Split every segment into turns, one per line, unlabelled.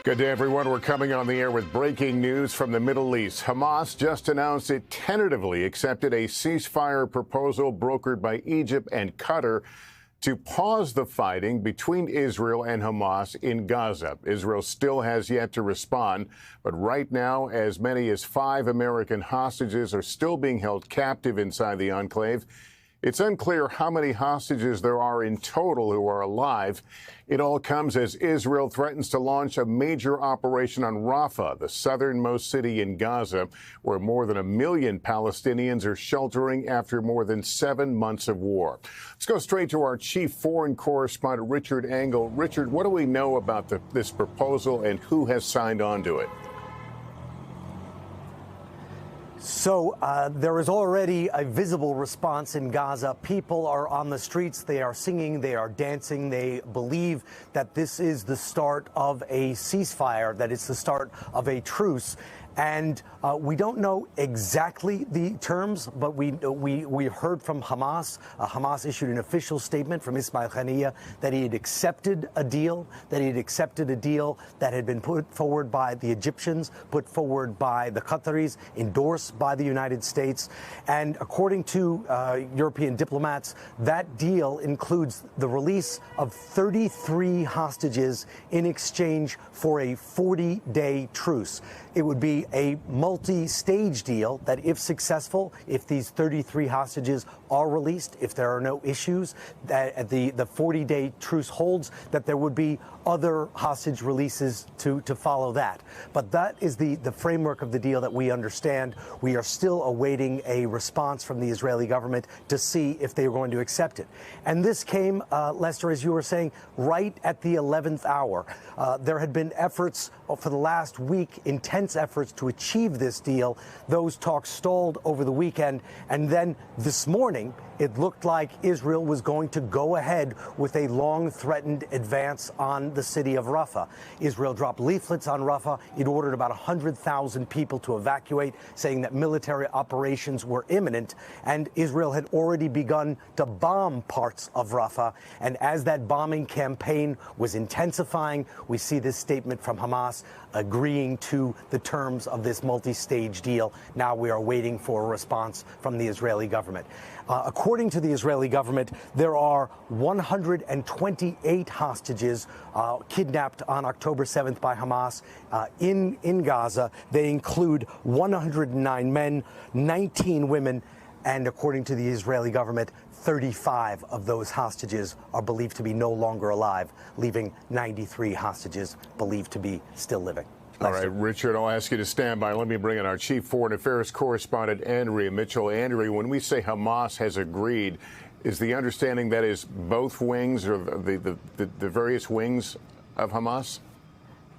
Good day, everyone. We're coming on the air with breaking news from the Middle East. Hamas just announced it tentatively accepted a ceasefire proposal brokered by Egypt and Qatar to pause the fighting between Israel and Hamas in Gaza. Israel still has yet to respond, but right now, as many as 5 American hostages are still being held captive inside the enclave. It's unclear how many hostages there are in total who are alive. It all comes as Israel threatens to launch a major operation on Rafah, the southernmost city in Gaza, where more than 1 million Palestinians are sheltering after more than 7 months of war. Let's go straight to our chief foreign correspondent, Richard Engel. Richard, what do we know about this proposal and who has signed on to it?
So there is already a visible response in Gaza. People are on the streets. They are singing. They are dancing. They believe that this is the start of a ceasefire, that it's the start of a truce. And we don't know exactly the terms, but we heard from Hamas. Hamas issued an official statement from Ismail Haniyeh that he had accepted a deal, that had been put forward by the Egyptians, put forward by the Qataris, endorsed by the United States. And according to European diplomats, that deal includes the release of 33 hostages in exchange for a 40-day truce. It would be a multi-stage deal that, if successful, if these 33 hostages are released, if there are no issues, that the 40-day truce holds, that there would be other hostage releases to follow that. But that is the framework of the deal that we understand. We are still awaiting a response from the Israeli government to see if they are going to accept it. And this came, Lester, as you were saying, right at the 11th hour. There had been efforts for the last week, intense efforts to achieve this deal. Those talks stalled over the weekend. And then this morning, it looked like Israel was going to go ahead with a long-threatened advance on the city of Rafah. Israel dropped leaflets on Rafah. It ordered about 100,000 people to evacuate, saying that military operations were imminent. And Israel had already begun to bomb parts of Rafah. And as that bombing campaign was intensifying, we see this statement from Hamas agreeing to the terms of this multi-stage deal. Now we are waiting for a response from the Israeli government. According to the Israeli government, there are 128 hostages kidnapped on October 7th by Hamas in Gaza. They include 109 men, 19 women, and according to the Israeli government, 35 of those hostages are believed to be no longer alive, leaving 93 hostages believed to be still living.
All right, Richard, I'll ask you to stand by. Let me bring in our chief foreign affairs correspondent, Andrea Mitchell. Andrea, when we say Hamas has agreed, is the understanding that is both wings or the various wings of Hamas?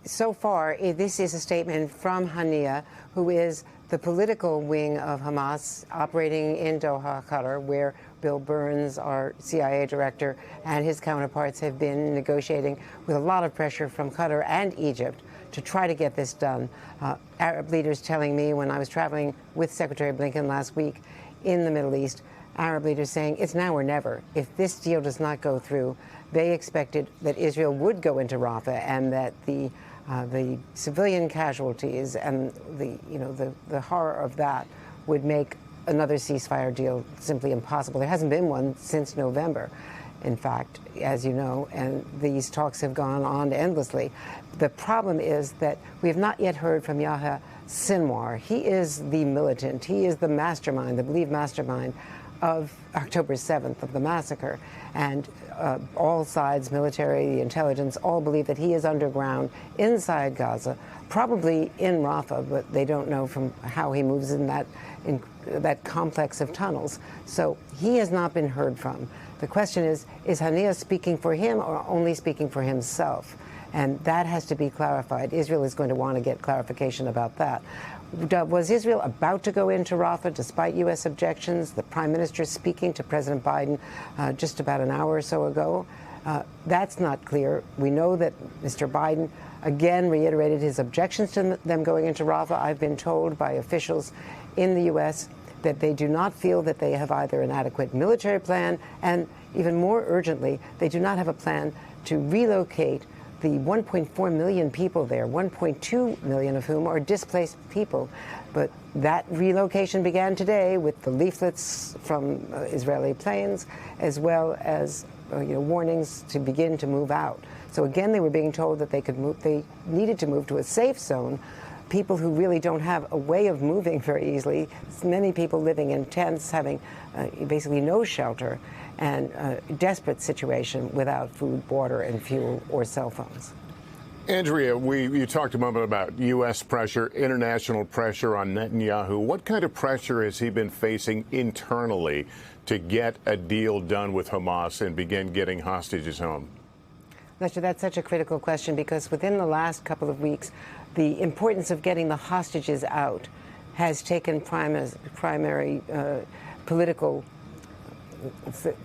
So far, this is a statement from Haniyeh, who is the political wing of Hamas, operating in Doha, Qatar, where Bill Burns, our CIA director, and his counterparts have been negotiating with a lot of pressure from Qatar and Egypt to try to get this done. Arab leaders telling me when I was traveling with Secretary Blinken last week in the Middle East, Arab leaders saying it's now or never. If this deal does not go through, they expected that Israel would go into Rafah and that the civilian casualties and the horror of that would make another ceasefire deal simply impossible. There hasn't been one since November, in fact, as you know, and these talks have gone on endlessly. The problem is that we have not yet heard from Yahya Sinwar. He is the militant. He is the mastermind, the believed mastermind of October 7th, of the massacre. And all sides, military, the intelligence, all believe that he is underground inside Gaza, probably in Rafah, but they don't know from how he moves in that complex of tunnels. So he has not been heard from. The question is Haniyeh speaking for him or only speaking for himself? And that has to be clarified. Israel is going to want to get clarification about that. Was Israel about to go into Rafah despite U.S. objections? The Prime Minister speaking to President Biden just about an hour or so ago. That's not clear. We know that Mr. Biden again reiterated his objections to them going into Rafah. I've been told by officials in the U.S. that they do not feel that they have either an adequate military plan and, even more urgently, they do not have a plan to relocate the 1.4 million people there, 1.2 million of whom are displaced people. But that relocation began today with the leaflets from Israeli planes, as well as warnings to begin to move out. So again, they were being told that they could move. They needed to move to a safe zone. People who really don't have a way of moving very easily. Many people living in tents, having basically no shelter, and a desperate situation without food, water, and fuel or cell phones.
Andrea, you talked a moment about U.S. pressure, international pressure on Netanyahu. What kind of pressure has he been facing internally to get a deal done with Hamas and begin getting hostages home?
Lester, that's such a critical question, because within the last couple of weeks, the importance of getting the hostages out has taken primary political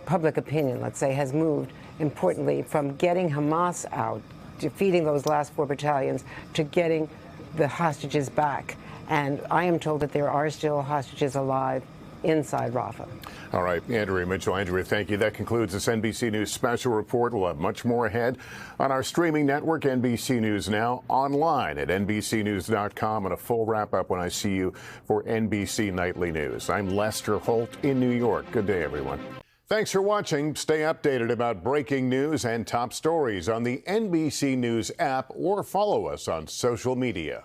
public opinion, let's say, has moved importantly from getting Hamas out, defeating those last 4 battalions, to getting the hostages back. And I am told that there are still hostages alive inside Rafah.
All right, Andrea Mitchell. Andrea, thank you. That concludes this NBC News special report. We'll have much more ahead on our streaming network, NBC News Now, online at NBCnews.com, and a full wrap-up when I see you for NBC Nightly News. I'm Lester Holt in New York. Good day, everyone. Thanks for watching. Stay updated about breaking news and top stories on the NBC News app, or follow us on social media.